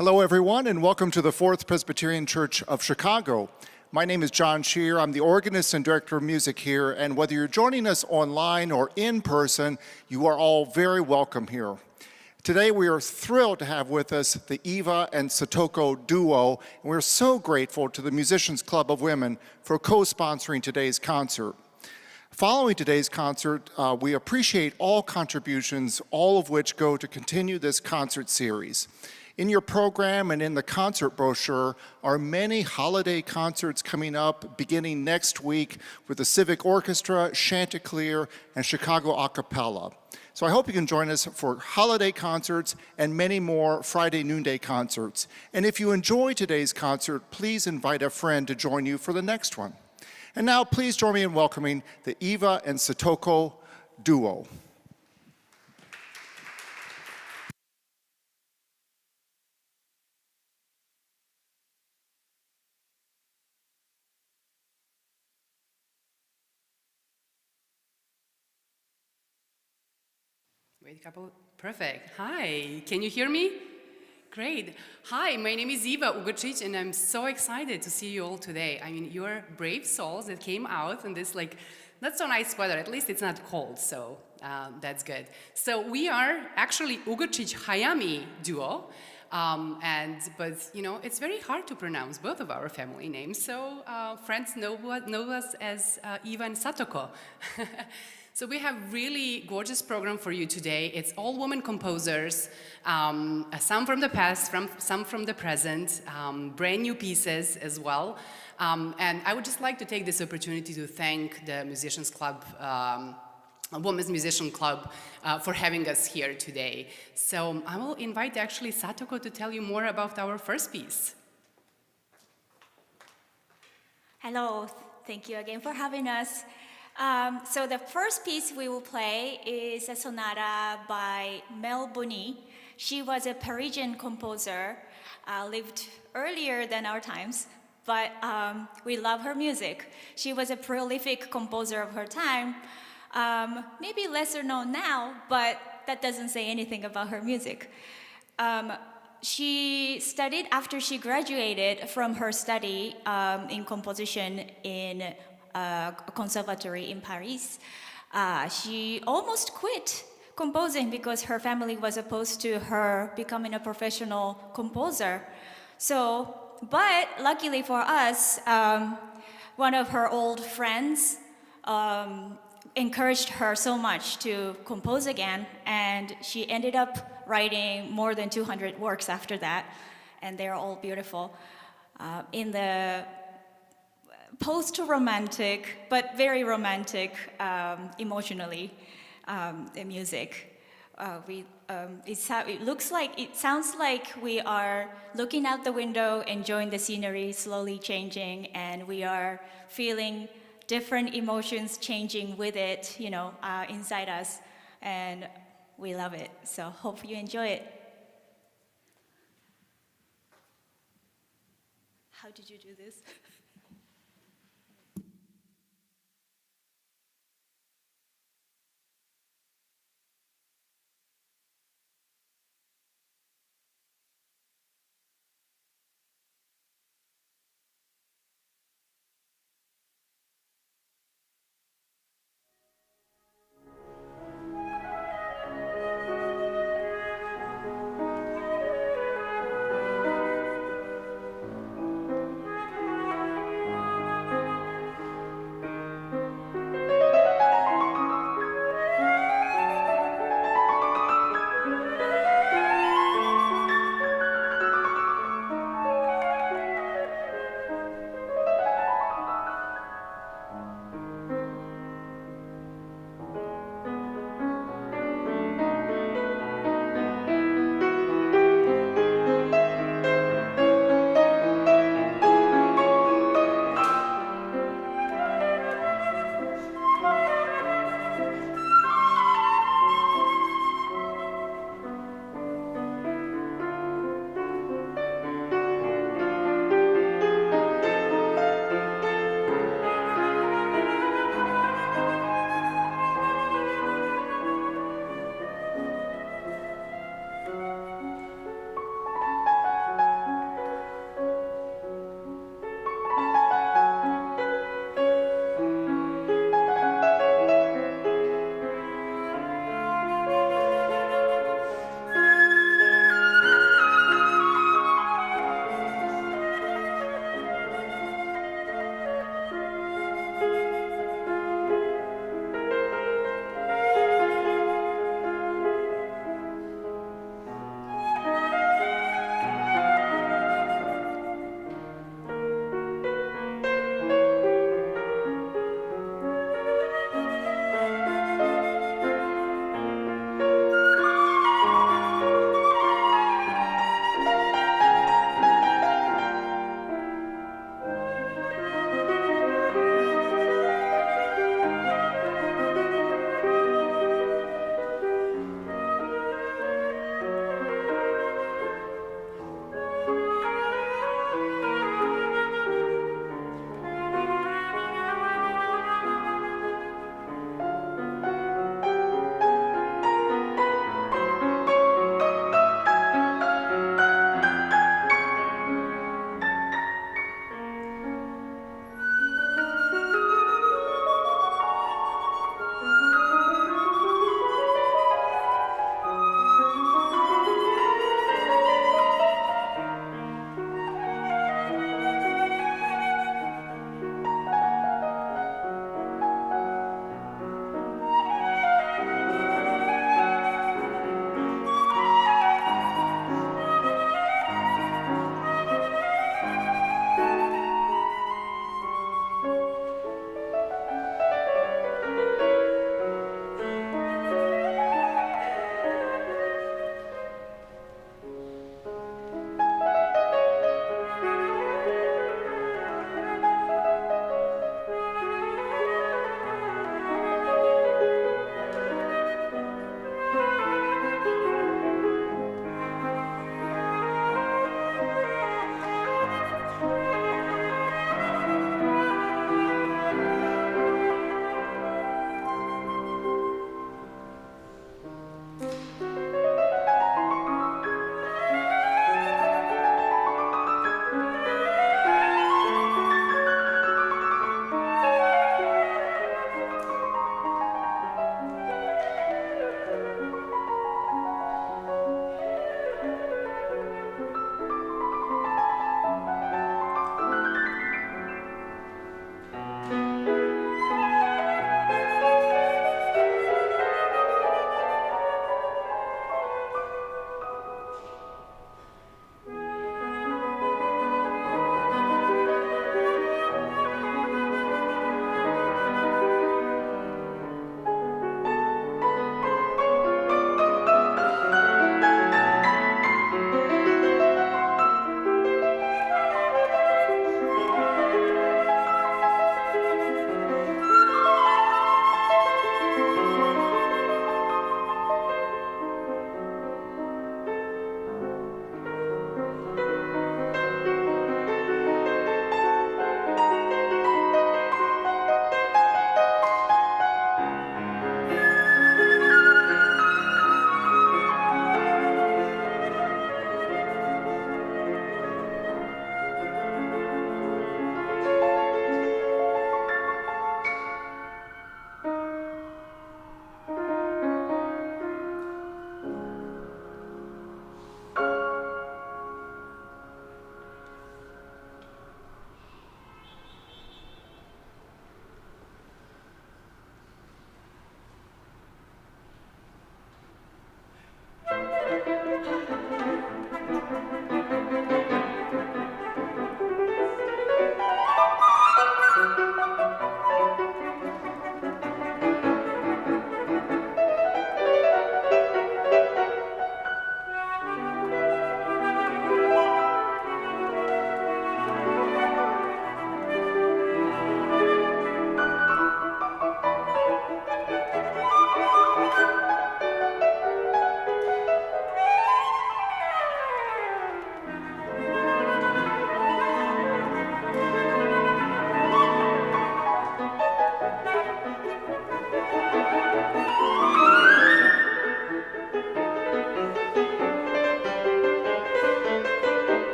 Hello, everyone, and welcome to the Fourth Presbyterian Church of Chicago. My name is John Shear. I'm the organist and director of music here, and whether you're joining us online or in person, you are all very welcome here. Today, we are thrilled to have with us the Iva and Satoko duo, and we're so grateful to the Musicians Club of Women for co-sponsoring today's concert. Following today's concert, we appreciate all contributions, all of which go to continue this concert series. In your program and in the concert brochure are many holiday concerts coming up beginning next week with the Civic Orchestra, Chanticleer, and Chicago A Cappella. So I hope you can join us for holiday concerts and many more Friday Noonday Concerts. And if you enjoy today's concert, please invite a friend to join you for the next one. And now please join me in welcoming the Iva and Satoko duo. Wait a couple. Perfect. Hi, can you hear me? Great. Hi, my name is Iva Ugrčić, and I'm so excited to see you all today. I mean, you're brave souls that came out in this, not so nice weather. At least it's not cold, so that's good. So we are actually Ugrčić Hayami duo, but you know, it's very hard to pronounce both of our family names. So friends know us as Iva and Satoko. So we have really gorgeous program for you today. It's all women composers, some from the past, some from the present, brand new pieces as well. And I would just like to take this opportunity to thank the Musicians Club, Women's Musician Club, for having us here today. So I will invite actually Satoko to tell you more about our first piece. Hello, thank you again for having us. So the first piece we will play is a sonata by Mel Bonis. She was a Parisian composer, lived earlier than our times, but we love her music. She was a prolific composer of her time, maybe lesser known now, but that doesn't say anything about her music. She studied after she graduated from her study in composition in a conservatory in Paris. She almost quit composing because her family was opposed to her becoming a professional composer. But luckily for us, one of her old friends encouraged her so much to compose again, and she ended up writing more than 200 works after that, and they're all beautiful. In the post-romantic, but very romantic emotionally, music. It sounds like we are looking out the window, enjoying the scenery slowly changing, and we are feeling different emotions changing with it, inside us, and we love it. So hope you enjoy it. How did you do this?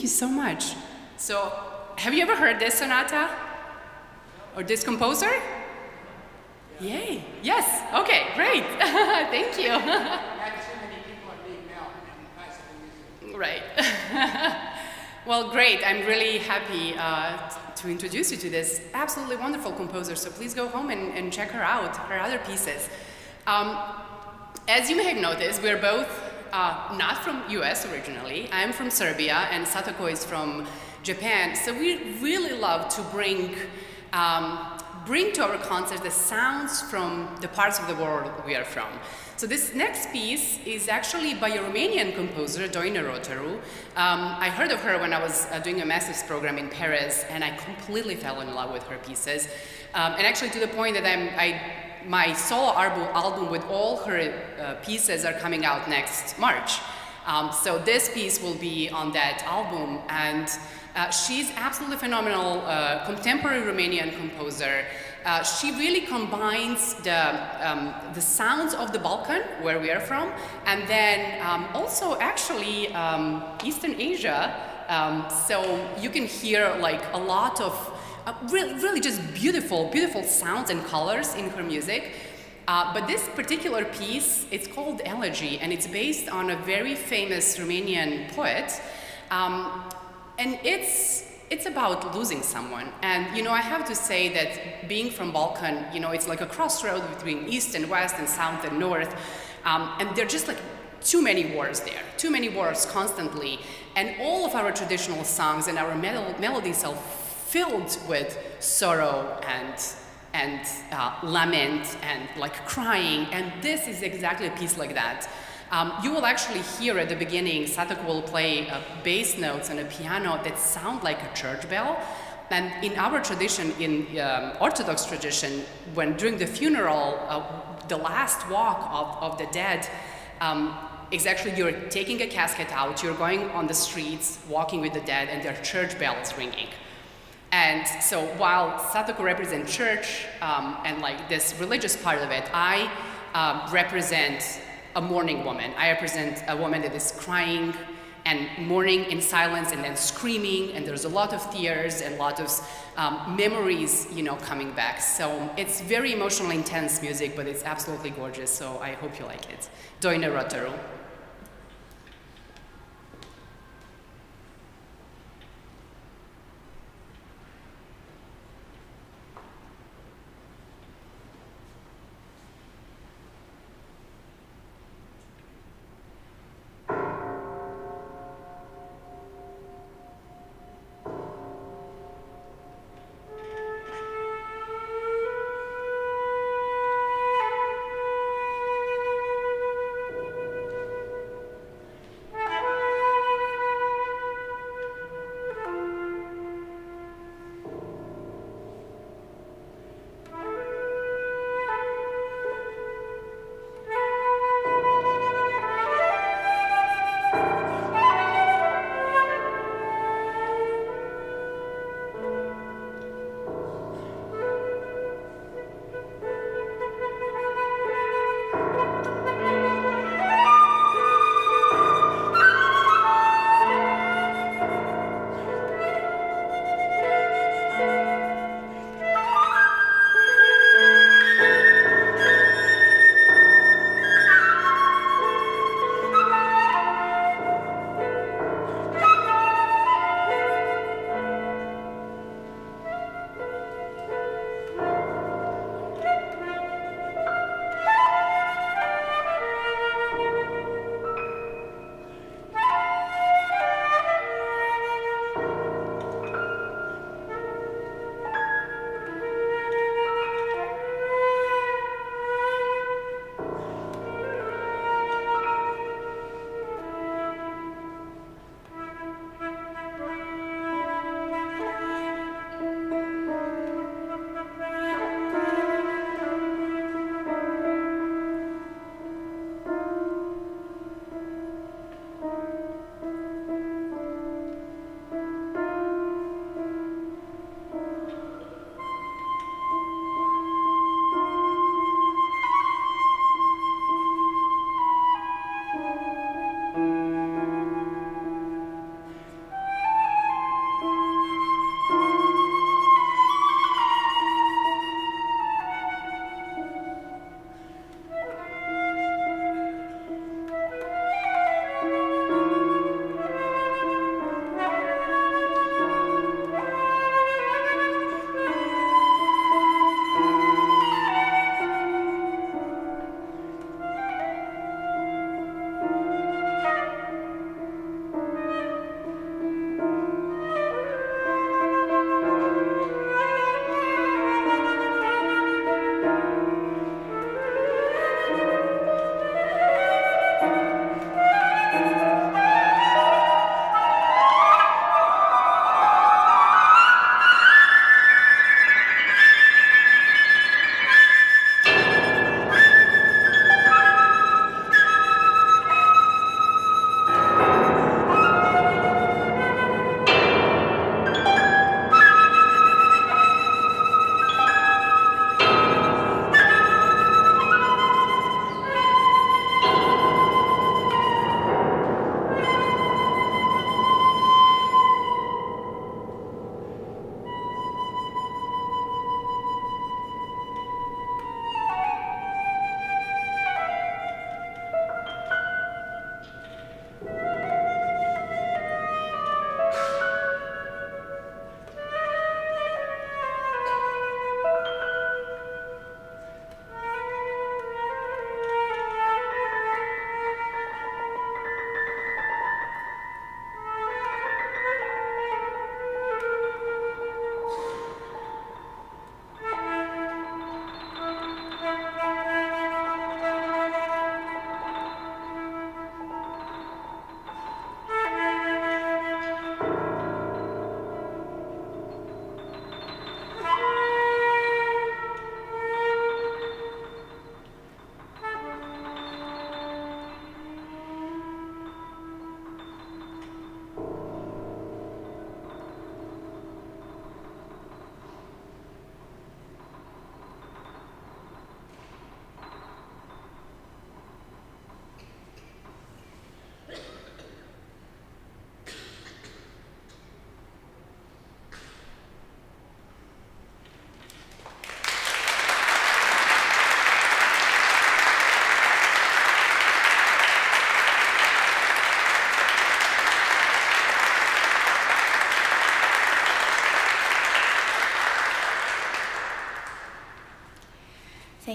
you so much. So, have you ever heard this sonata? Or this composer? Yay. Yes. Okay, great. Thank you. Right. Well, great. I'm really happy to introduce you to this absolutely wonderful composer. So please go home and check her out, her other pieces. As you may have noticed, we're both not from US originally. I'm from Serbia and Satoko is from Japan. So we really love to bring to our concerts the sounds from the parts of the world we are from. So this next piece is actually by a Romanian composer, Doina Rotaru. I heard of her when I was doing a master's program in Paris, and I completely fell in love with her pieces. And actually to the point that my solo album with all her pieces are coming out next March. So this piece will be on that album, and she's absolutely phenomenal contemporary Romanian composer. She really combines the sounds of the Balkan, where we are from, and then also actually Eastern Asia. So you can hear like a lot of really just beautiful sounds and colors in her music. But this particular piece, it's called Elegy, and it's based on a very famous Romanian poet. And it's about losing someone. And, you know, I have to say that being from Balkan, you know, it's like a crossroad between East and West and South and North. And there are just like too many wars there, too many wars constantly. And all of our traditional songs and our melodies are filled with sorrow and lament and like crying. And this is exactly a piece like that. You will actually hear at the beginning, Satoko will play bass notes on a piano that sound like a church bell. And in our tradition, in Orthodox tradition, when during the funeral, the last walk of the dead, is actually you're taking a casket out, you're going on the streets, walking with the dead, and there are church bells ringing. And so while Satoko represents church and like this religious part of it, I represent a mourning woman. I represent a woman that is crying and mourning in silence and then screaming, and there's a lot of tears and a lot of memories, you know, coming back. So it's very emotionally intense music, but it's absolutely gorgeous, so I hope you like it. Doina Rotaru.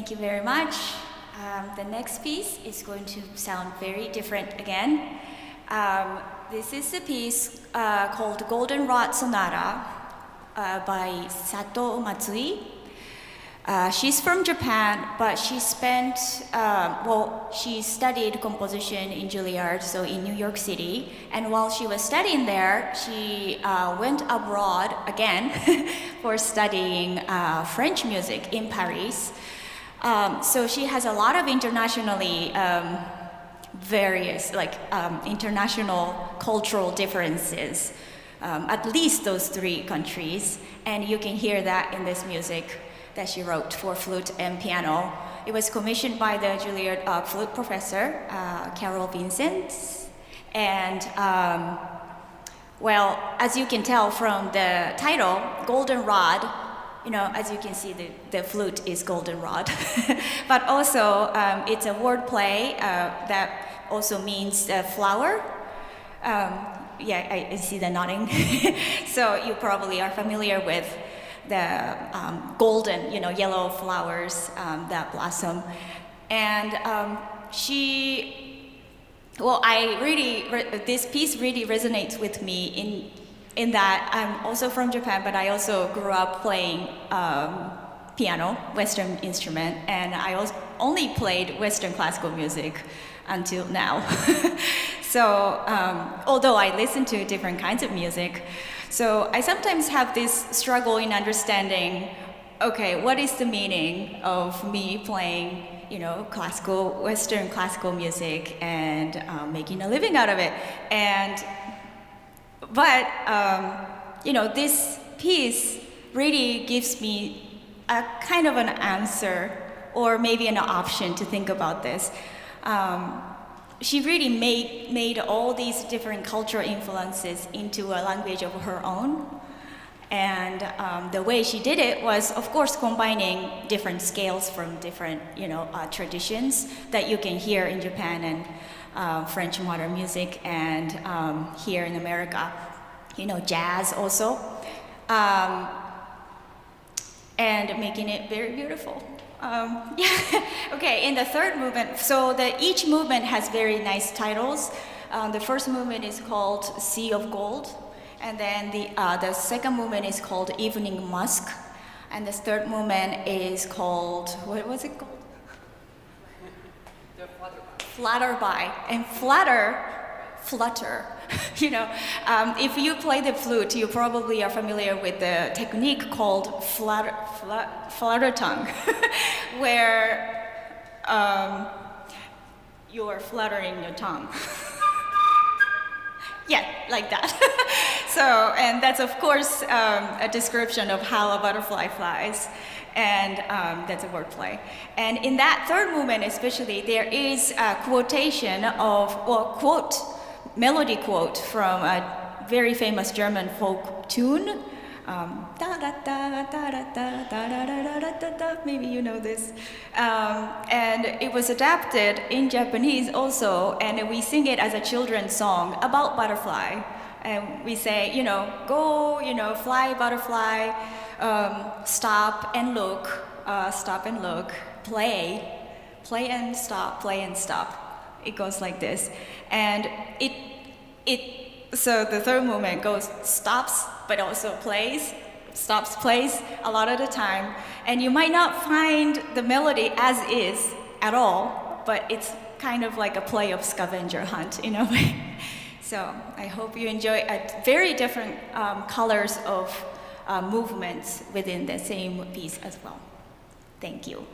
Thank you very much. The next piece is going to sound very different again. This is a piece called Goldenrod Sonata by Sato Matsui. She's from Japan, but she spent, she studied composition in Juilliard, so in New York City. And while she was studying there, she went abroad again for studying French music in Paris. So she has a lot of internationally various, international cultural differences, at least those 3 countries. And you can hear that in this music that she wrote for flute and piano. It was commissioned by the Juilliard flute professor, Carol Vincent. And as you can tell from the title, Goldenrod, as you can see, the flute is goldenrod. But also, it's a word play that also means flower. I see the nodding. So you probably are familiar with the golden, yellow flowers that blossom. And this piece really resonates with me in that I'm also from Japan, but I also grew up playing piano, Western instrument, and I only played Western classical music until now. So, although I listen to different kinds of music, so I sometimes have this struggle in understanding, okay, what is the meaning of me playing, Western classical music and making a living out of it? But this piece really gives me a kind of an answer, or maybe an option to think about this. She really made all these different cultural influences into a language of her own. And the way she did it was, of course, combining different scales from different, traditions that you can hear in Japan and French modern music, and here in America, jazz also, and making it very beautiful. Okay, in the third movement, so each movement has very nice titles. The first movement is called Sea of Gold, and then the second movement is called Evening Musk, and the third movement is called, what was it called? The Flutterby. And flutter. If you play the flute, you probably are familiar with the technique called flutter tongue, where you are fluttering your tongue. Yeah, like that. So, and that's of course a description of how a butterfly flies, and that's a wordplay. And in that third movement especially, there is a quotation melody quote from a very famous German folk tune. Maybe you know this. And it was adapted in Japanese also, and we sing it as a children's song about butterfly. And we say, go, fly butterfly, stop and look, play and stop. It goes like this. And so the third movement goes stops, but also plays, stops, plays a lot of the time. And you might not find the melody as is at all, but it's kind of like a play of scavenger hunt in a way. So I hope you enjoy very different colors of movements within the same piece as well. Thank you.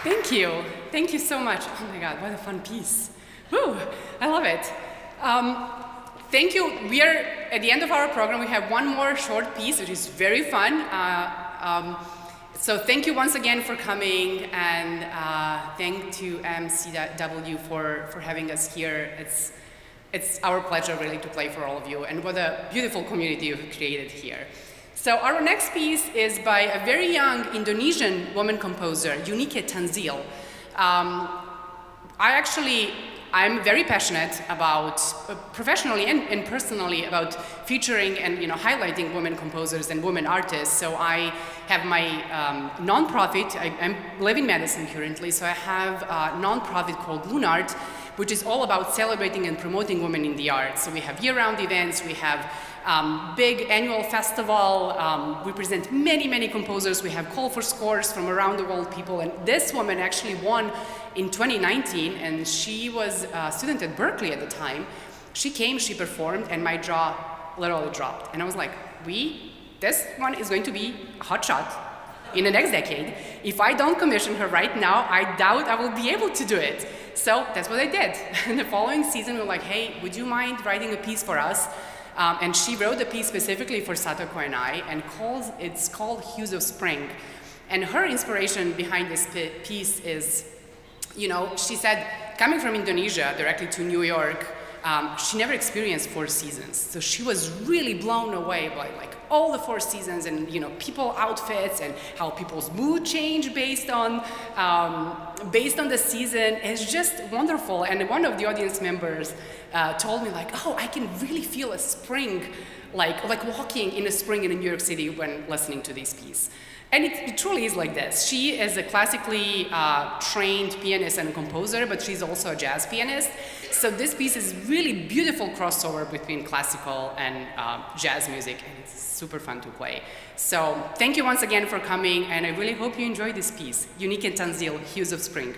Thank you. Thank you so much. Oh my God, what a fun piece. Woo, I love it. Thank you. We are at the end of our program. We have one more short piece, which is very fun. So thank you once again for coming, and thank to MCW for having us here. It's our pleasure really to play for all of you, and what a beautiful community you've created here. So our next piece is by a very young Indonesian woman composer, Eunike Tanzil. I'm very passionate about, professionally and personally, about featuring and highlighting women composers and women artists. So I have my nonprofit. I live in Madison currently, so I have a nonprofit called Lunart, which is all about celebrating and promoting women in the arts. So we have year-round events, we have big annual festival, we present many composers, we have call for scores from around the world people, and this woman actually won in 2019, and she was a student at Berkeley at the time. She came, she performed, and my jaw literally dropped. And I was like, this one is going to be a hot shot in the next decade. If I don't commission her right now, I doubt I will be able to do it. So that's what I did. And the following season, we were like, hey, would you mind writing a piece for us? And she wrote a piece specifically for Satoko and I, and it's called Hues of Spring. And her inspiration behind this piece is, she said, coming from Indonesia directly to New York, she never experienced 4 seasons. So she was really blown away by all the 4 seasons, and people outfits, and how people's mood change based on the season. It's just wonderful. And one of the audience members told me oh, I can really feel a spring, like walking in a spring in New York City when listening to this piece. And it truly is like this. She is a classically trained pianist and composer, but she's also a jazz pianist. So this piece is really beautiful crossover between classical and jazz music, and it's super fun to play. So thank you once again for coming, and I really hope you enjoy this piece, Eunike Tanzil, Hues of Spring.